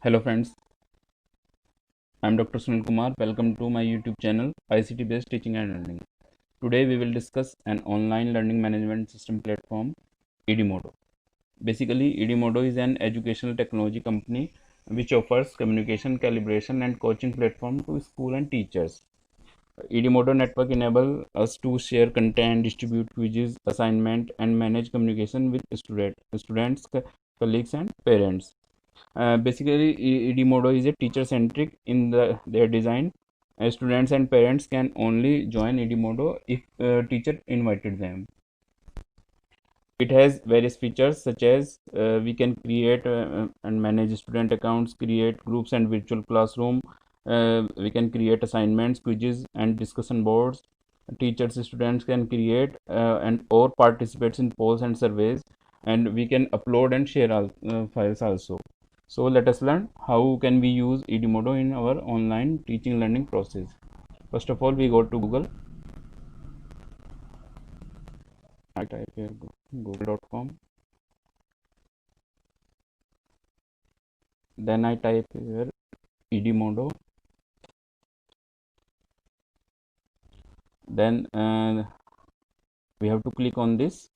Hello friends, I am Dr. Sunil Kumar. Welcome to my YouTube channel ICT based teaching and learning. Today we will discuss an online learning management system platform Edmodo. Basically Edmodo is an educational technology company which offers communication, calibration and coaching platform to school and teachers. Edmodo network enable us to share content, distribute quizzes, assignment and manage communication with students, colleagues and parents. Basically, Edmodo is a teacher-centric in their design. Students and parents can only join Edmodo if teacher invited them. It has various features such as we can create and manage student accounts, create groups and virtual classroom. We can create assignments, quizzes, and discussion boards. Teachers, students can create and or participates in polls and surveys, and we can upload and share files also. So let us learn how can we use Edmodo in our online teaching learning process. First of all, we go to Google. I type here google.com. Then I type here Edmodo. Then we have to click on this.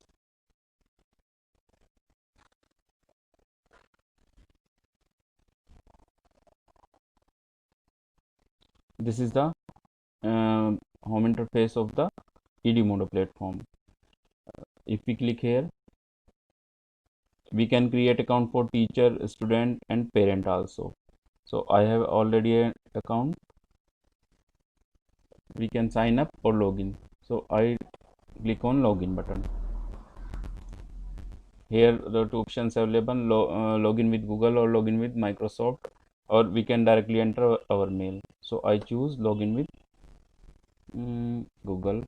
This is the home interface of the Edmodo platform. If we click here, we can create account for teacher, student and parent also. So I have already an account. We can sign up or login. So I click on login button. Here the two options available, login with Google or login with Microsoft, or we can directly enter our mail. So I choose login with Google.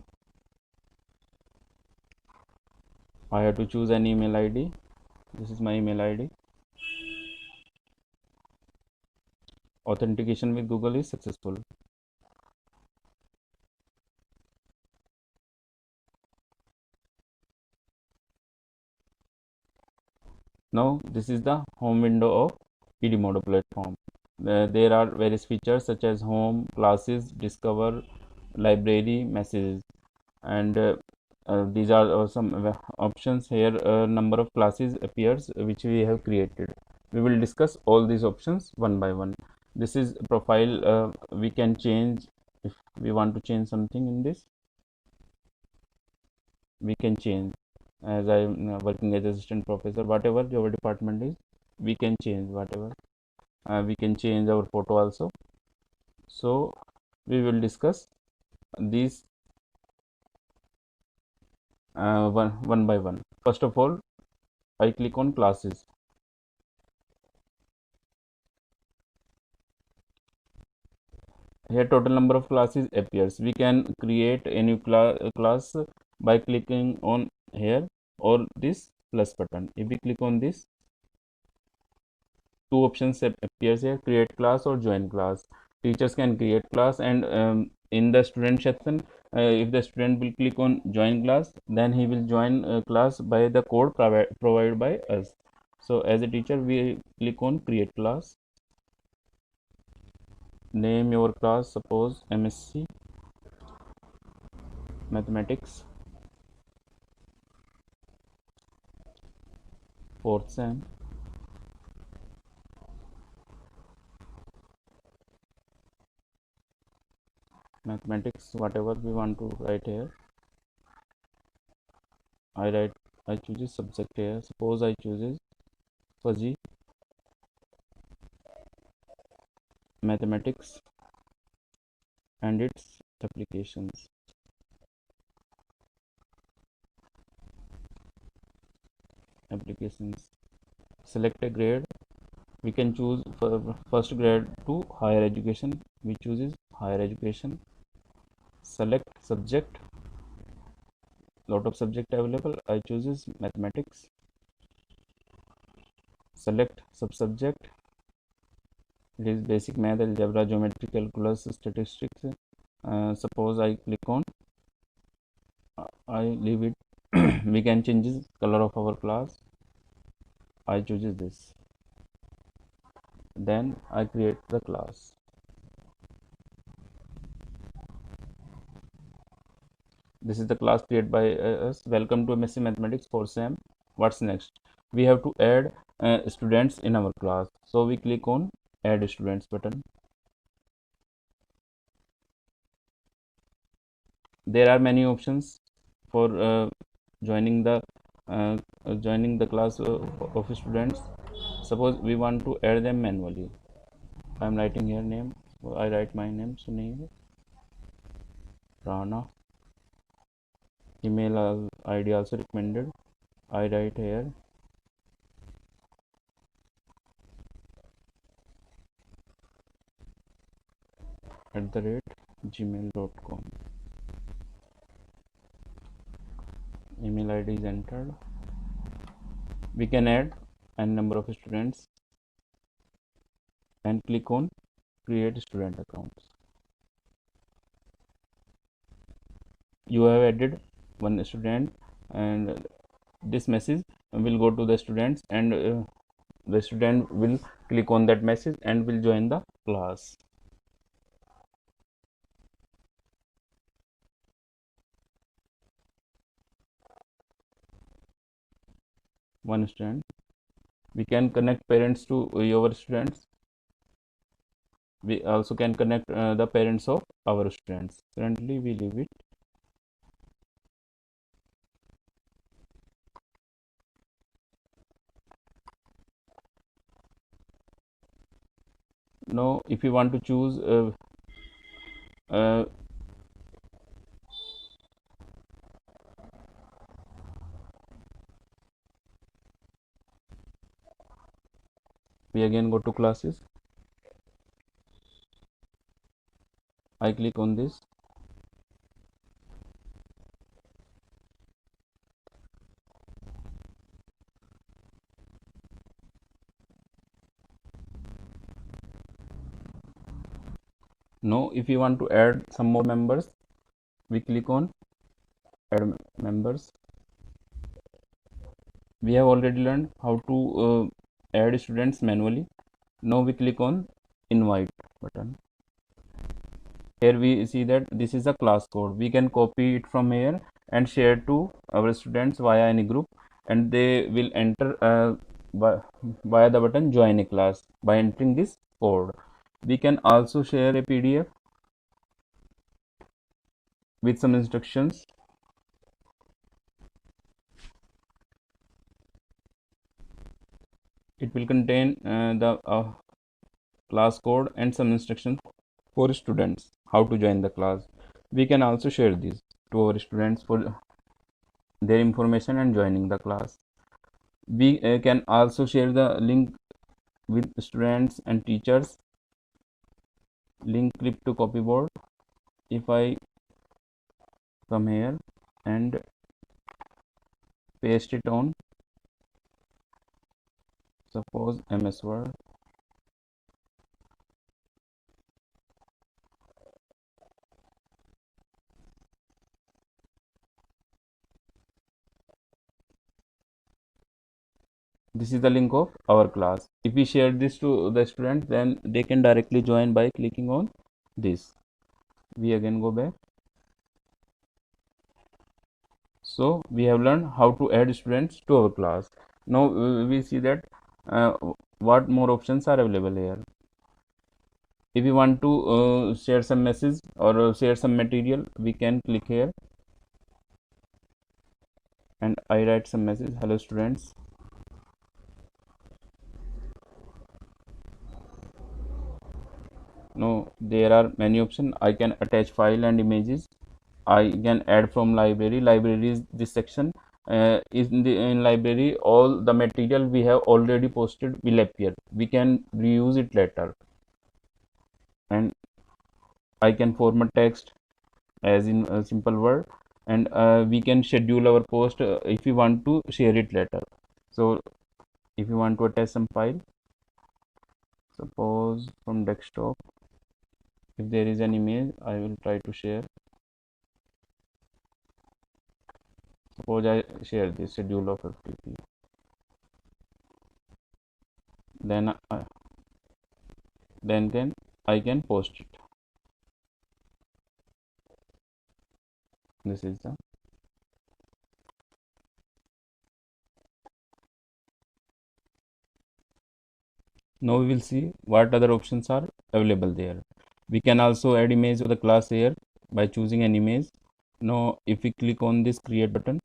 I have to choose an email ID. This is my email ID. Authentication with Google is successful. Now this is the home window of Edmodo platform. There are various features such as home, classes, discover, library, messages, and these are some options here. Number of classes appears which we have created. We will discuss all these options one by one. This is profile. We can change if we want to change something in this. We can change. As I am working as assistant professor, whatever your department is, we can change whatever. We can change our photo also. So we will discuss these one by one. First of all, I click on classes. Here total number of classes appears. We can create a new class by clicking on here or this plus button. If we click on this, two options appears here: create class or join class. Teachers can create class, and in the student section, if the student will click on join class, then he will join class by the code provided by us. So as a teacher, we click on create class. Name your class, suppose MSc Mathematics, 4th sem. Mathematics, whatever we want to write here. I choose subject here. Suppose I choose fuzzy mathematics and its applications. Select a grade. We can choose for first grade to higher education. We choose higher education. Select subject. Lot of subject available. I choose mathematics. Select subsubject. It is basic math, algebra, geometry, calculus, statistics. Suppose I click on, I leave it. We can change the color of our class. I choose this. Then I create the class. This is the class created by us. Welcome to MSc Mathematics for SAM. What's next? We have to add students in our class. So we click on add students button. There are many options for uh, joining the class of students. Suppose we want to add them manually. I'm writing here name. So I write my name Sunil Rana. Email ID also recommended. I write here @gmail.com. Email ID is entered. We can add n number of students and click on create student accounts. You have added one student, and this message will go to the students, and the student will click on that message and will join the class. One student. We can connect parents to your students. We also can connect the parents of our students. Currently we leave it. Now if you want to choose uh, we again go to classes. I click on this. Now if you want to add some more members, we click on add members. We have already learned how to add students manually. Now we click on invite button. Here we see that this is a class code. We can copy it from here and share to our students via any group, and they will enter via the button join a class by entering this code. We can also share a PDF with some instructions. It will contain the class code and some instructions for students how to join the class. We can also share this to our students for their information and joining the class. We can also share the link with students and teachers. Link clip to copyboard. If I come here and paste it on, suppose MS Word, this is the link of our class. If we share this to the students, then they can directly join by clicking on this. We again go back. So we have learned how to add students to our class. Now we see that uh, what more options are available here. If you want to share some message or share some material, we can click here and I write some message. Hello students, no, there are many options. I can attach file and images. I can add from library. Library is this section. In library, all the material we have already posted will appear. We can reuse it later. And I can format text as in a simple word, and we can schedule our post if we want to share it later. So if you want to attach some file, suppose from desktop, if there is an image, I will try to share. Suppose I share the schedule of FTP. Then then I can post it. This is the Now we will see what other options are available there. We can also add image of the class here by choosing an image. Now if we click on this create button,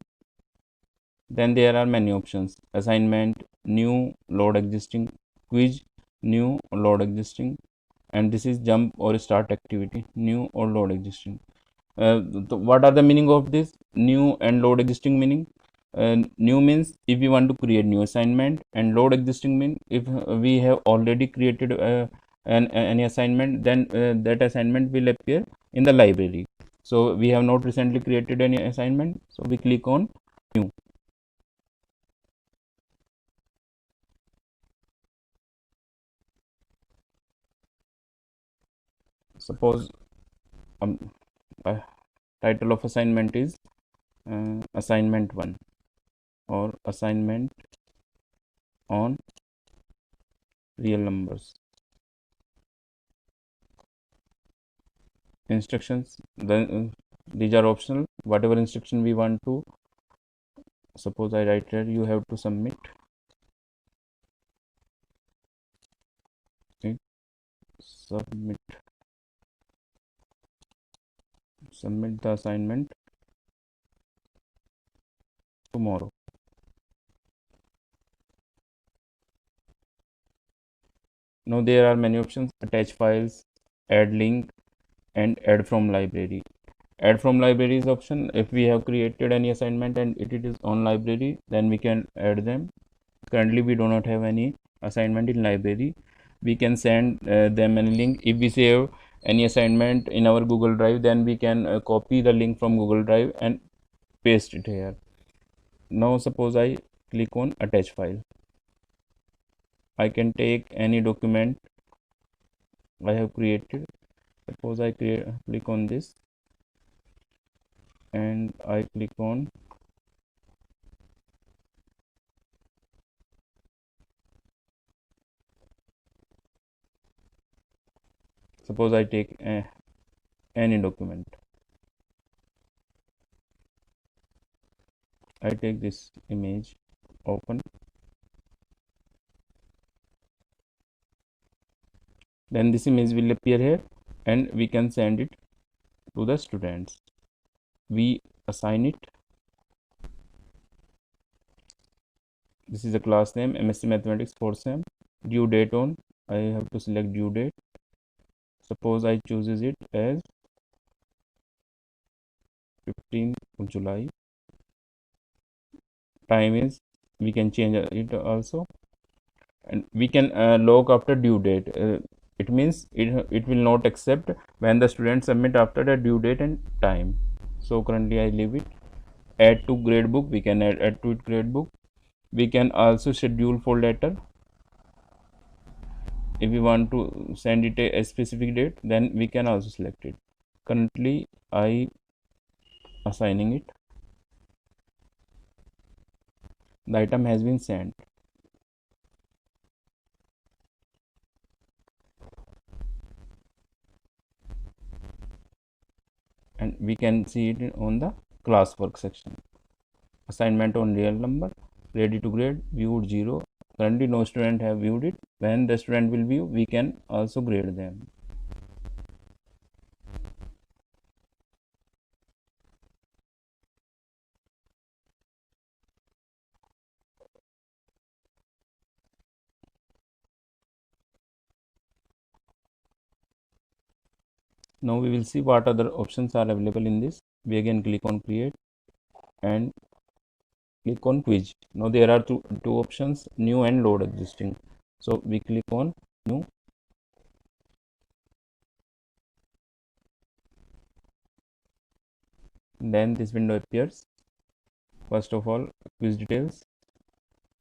then there are many options: assignment, new, load existing, quiz, new, load existing, and this is jump or start activity, new or load existing. What are the meaning of this new and load existing meaning? New means if we want to create new assignment, and load existing mean if we have already created any assignment, then that assignment will appear in the library. So we have not recently created any assignment, so we click on new. Suppose um, uh, title of assignment is assignment 1 or assignment on real numbers. Instructions, then these are optional. Whatever instruction we want to, suppose I write here, you have to submit it, submit the assignment tomorrow. Now there are many options: attach files, add link, and add from library. Add from library is option if we have created any assignment and it is on library, then we can add them. Currently we do not have any assignment in library. We can send them a link. If we save any assignment in our Google Drive, then we can copy the link from Google Drive and paste it here. Now suppose I click on attach file. I can take any document I have created. Suppose I click on this and I click on suppose I take any document. I take this image, open, then this image will appear here and we can send it to the students. We assign it. This is the class name, MSc Mathematics 4th Sem. Due date on, I have to select due date. Suppose I chooses it as 15th of July. Time is, we can change it also, and we can log after due date. It means it will not accept when the student submit after the due date and time. So currently I leave it. Add to gradebook, we can add to it gradebook. We can also schedule for letter. If we want to send it a specific date, then we can also select it. Currently I assigning it. The item has been sent. And we can see it on the classwork section. Assignment on real number, ready to grade, viewed 0. Currently no student have viewed it. When the student will view, we can also grade them. Now we will see what other options are available in this. We again click on create and click on quiz. Now there are two options, new and load existing. So we click on new. Then this window appears. First of all, quiz details.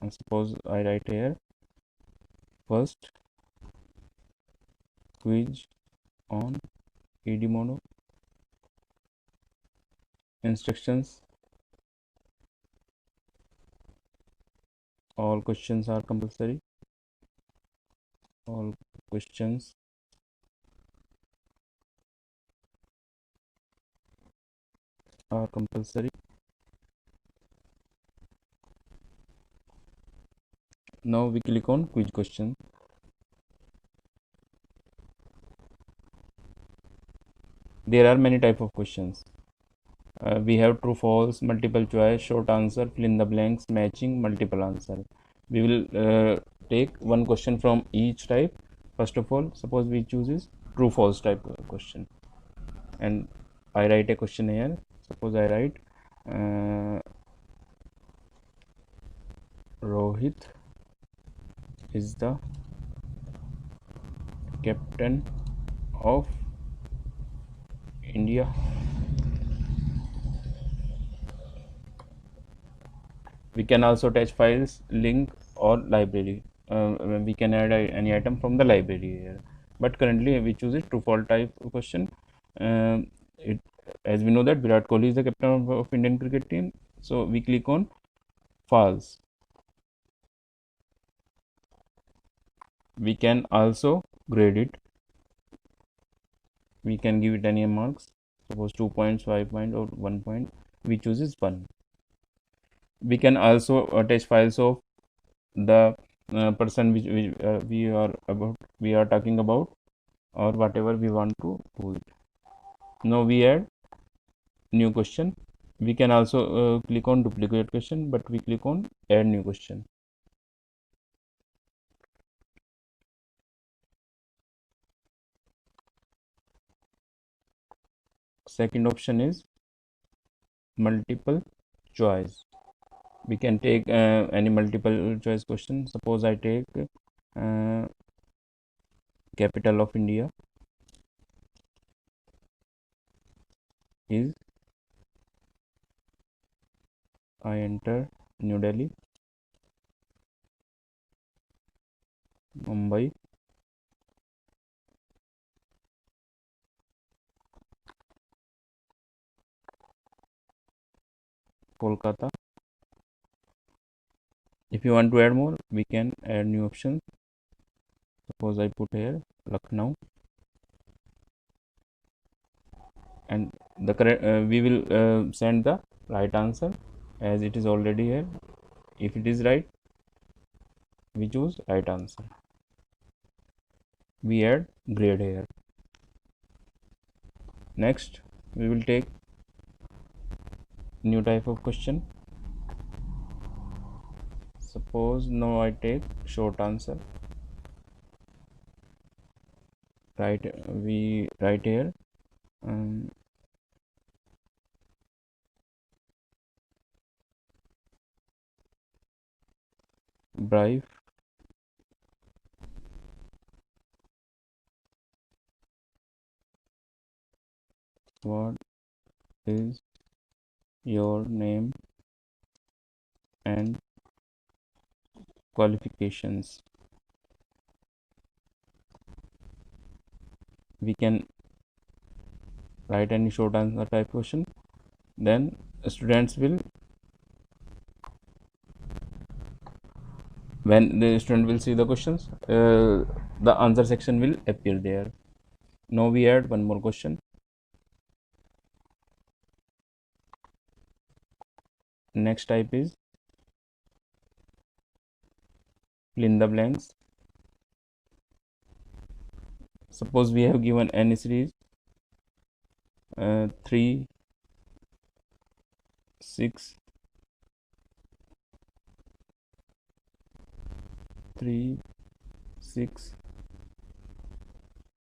And suppose I write here first quiz on Edmodo. Instructions: all questions are compulsory. All questions are compulsory. Now we click on quiz question. There are many type of questions. We have true false, multiple choice, short answer, fill in the blanks, matching, multiple answer. We will take one question from each type. First of all, suppose we choose is true false type question, and I write a question here. Suppose I write uh, Rohit is the captain of India. We can also attach files, link, or library. We can add any item from the library here, but currently we choose a true false type question. It, as we know that Virat Kohli is the captain of Indian cricket team, so we click on false. We can also grade it. We can give it any marks, suppose 2 points, 5 points, or 1 point. We choose is 1. We can also attach files of the person which we are talking about, or whatever we want to do it. Now we add new question. We can also click on duplicate question, but we click on add new question. Second option is multiple choice. We can take any multiple choice question. Suppose I take capital of India is, I enter New Delhi, Mumbai, Kolkata. If you want to add more, we can add new option. Suppose I put here Lucknow, and the correct we will send the right answer as it is already here. If it is right, we choose right answer. We add grade here. Next, we will take new type of question. Suppose now I take short answer. Right, we write here bribe what is your name and qualifications. We can write any short answer type question. Then students will, when the student will see the questions, the answer section will appear there. Now we add one more question. Next type is fill in the blanks. Suppose we have given any series 3, 6, 3, 6,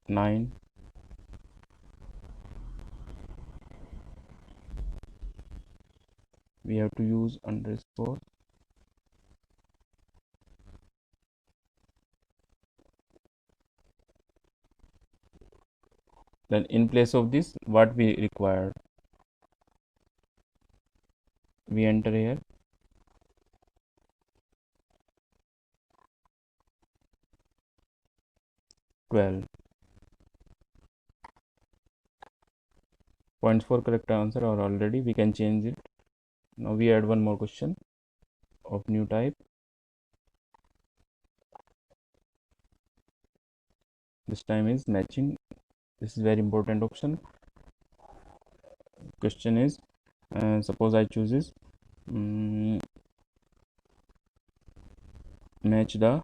9, we have to use underscore. Then in place of this, what we require, we enter here 12 points for correct answer, or already we can change it. Now we add one more question of new type. This time is matching. This is very important option. Question is Suppose I chooses match the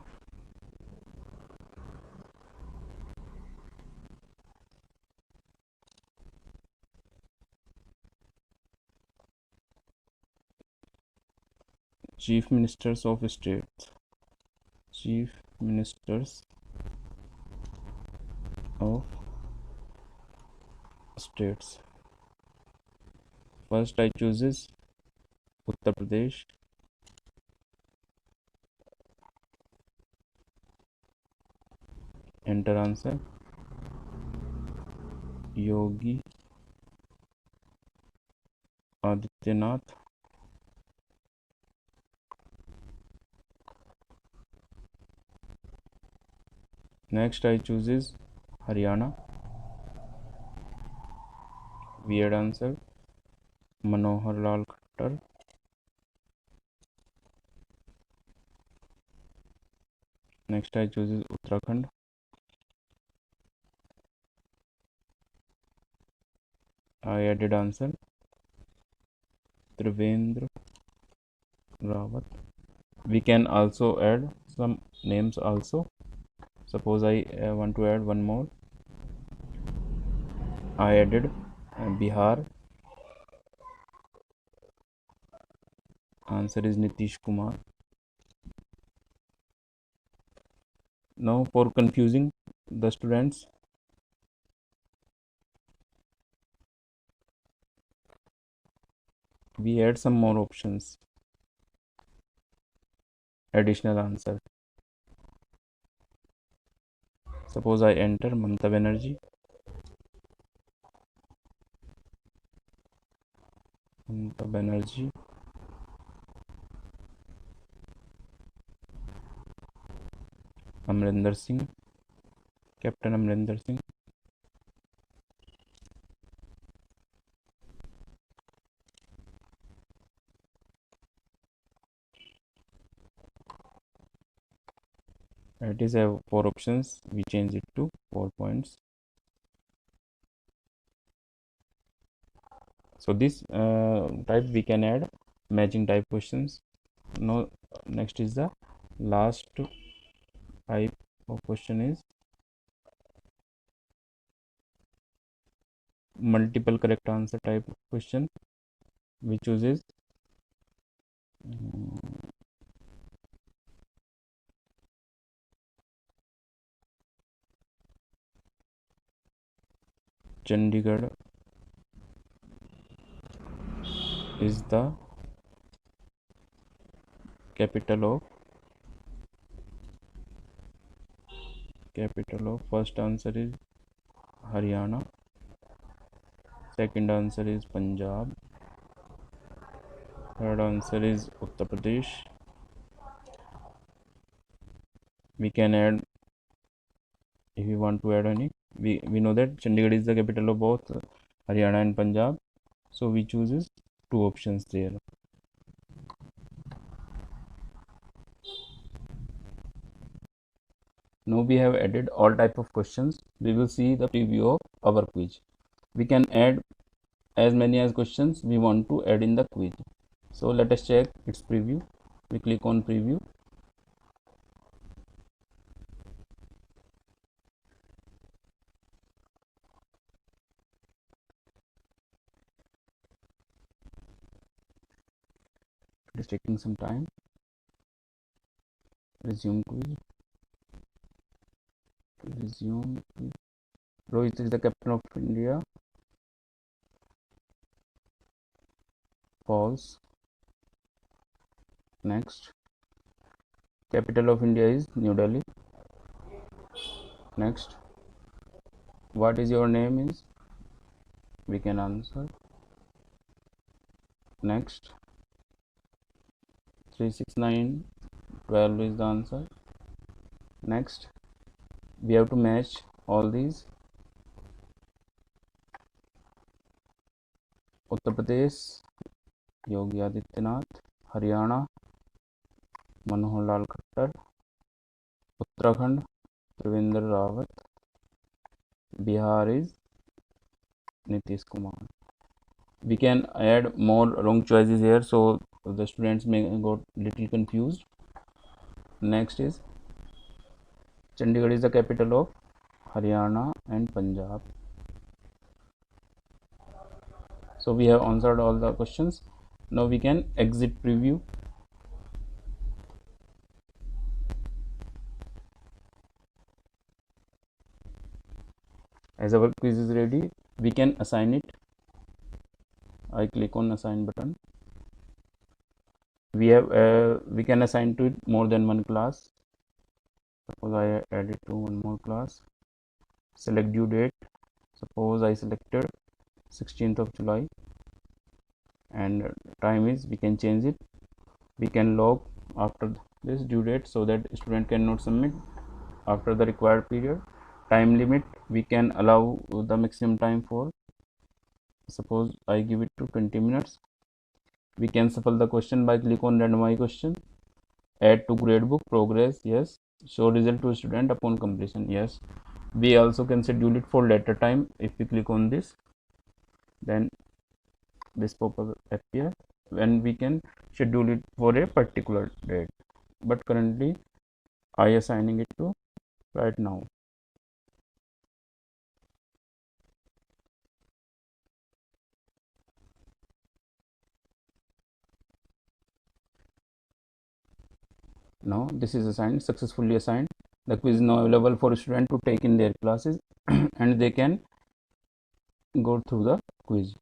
chief ministers of states. Chief ministers of states. First I chooses Uttar Pradesh. Enter answer. Yogi Adityanath. Next I chooses Haryana. Weird answer. Manohar Lal Khattar. Next I chooses Uttarakhand. I added answer Trivendra Rawat. We can also add some names also. Suppose I want to add one more. I added Bihar. Answer is Nitish Kumar. Now for confusing the students, we add some more options. Additional answer. Suppose I enter Mamata Banerjee. Mamata Banerjee. Amrinder Singh. Captain Amrinder Singh. It is a 4 options. We change it to 4 points. So this type we can add matching type questions. Now next is the last type of question is multiple correct answer type of question. We chooses Chandigarh is the capital of first answer is Haryana. Second answer is Punjab. Third answer is Uttar Pradesh. We can add if we want to add any. We know that Chandigarh is the capital of both Haryana and Punjab, so we chooses 2 options there. Now we have added all type of questions. We will see the preview of our quiz. We can add as many as questions we want to add in the quiz. So let us check its preview. We click on preview. It is taking some time. Resume quiz. Resume quiz. Rohit is the captain of India. False. Next. Capital of India is New Delhi. Next. What is your name is? We can answer. Next. 36912 is the answer. Next. We have to match all these. Uttar Pradesh, Yogi Adityanath. Haryana, Manohar Lal Khattar. Uttarakhand, Trivendra Rawat. Bihar is Nitish Kumar. We can add more wrong choices here, so the students may got little confused. Next is Chandigarh is the capital of Haryana and Punjab. So we have answered all the questions. Now we can exit preview. As our quiz is ready, we can assign it. I click on assign button. We can assign to it more than one class. Suppose I add it to one more class. Select due date. Suppose I selected 16th of July, and time is, we can change it. We can log after this due date so that student cannot submit after the required period. Time limit, we can allow the maximum time for, suppose I give it to 20 minutes. We can shuffle the question by click on randomize question. Add to gradebook, progress, yes. Show result to student upon completion, yes. We also can schedule it for later time. If we click on this, then this pop-up appear when we can schedule it for a particular date, but currently I assigning it to right now. Now this is assigned, successfully assigned. The quiz is now available for student to take in their classes and they can go through the quiz.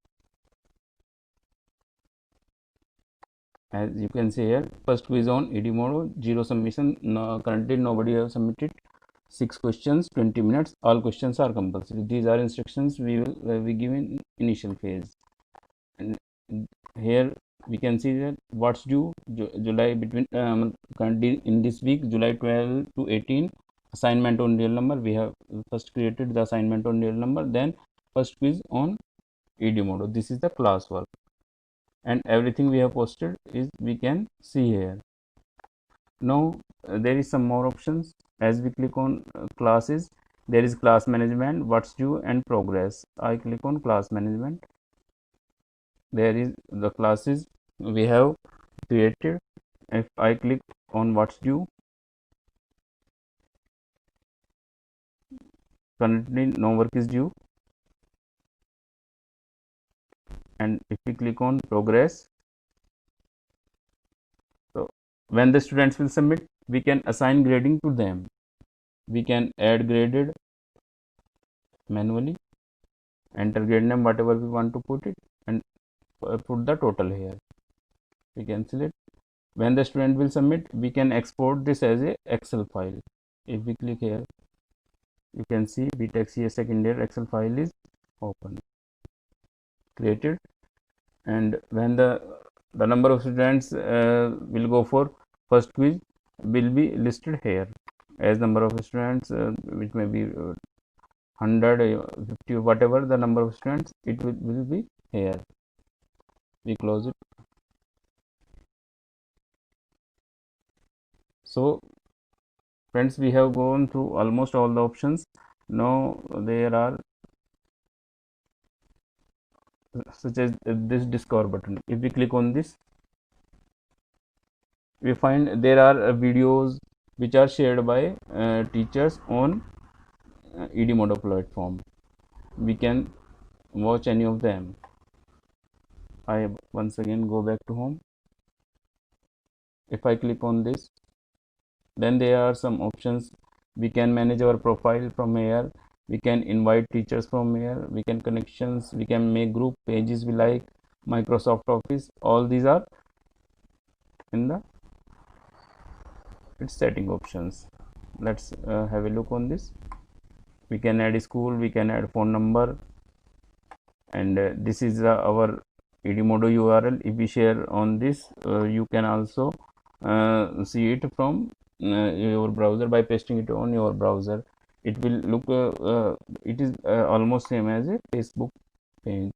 As you can see here, first quiz on Edmodo, 0 submission. Currently nobody has submitted. 6 questions, 20 minutes. All questions are compulsory. These are instructions we will be given initial phase. And here we can see that what's due July between currently in this week, July 12 to 18, assignment on real number. We have first created the assignment on real number, then first quiz on Edmodo. This is the classwork, and everything we have posted is we can see here. Now there is some more options. As we click on classes, there is class management, what's due, and progress. I click on class management. There is the classes we have created. If I click on what's due, currently no work is due, and if we click on progress, so when the students will submit, we can assign grading to them. We can add graded manually, enter grade name whatever we want to put it, and put the total here. We can select. When the student will submit, we can export this as a Excel file. If we click here, you can see BTech CS second year Excel file is open, created, and when the number of students will go for first quiz will be listed here as number of students, which may be 100, 50, whatever the number of students, it will be here. We close it. So friends, we have gone through almost all the options. Now there are such as this discover button. If we click on this, we find there are videos which are shared by teachers on Edmodo platform. We can watch any of them. I once again go back to home. If I click on this, then there are some options. We can manage our profile from here. We can invite teachers from here. We can connections. We can make group pages we like, Microsoft Office. All these are in the its setting options. Let's have a look on this. We can add school. We can add phone number, and this is our Edmodo URL. If we share on this, you can also see it from your browser by pasting it on your browser. It will look it is almost same as a Facebook page.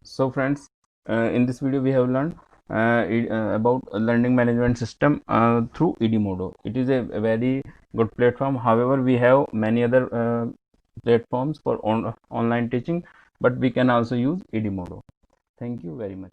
So friends, in this video we have learned about a learning management system through Edmodo. It is a very good platform. However, we have many other platforms for online teaching, but we can also use Edmodo. Thank you very much.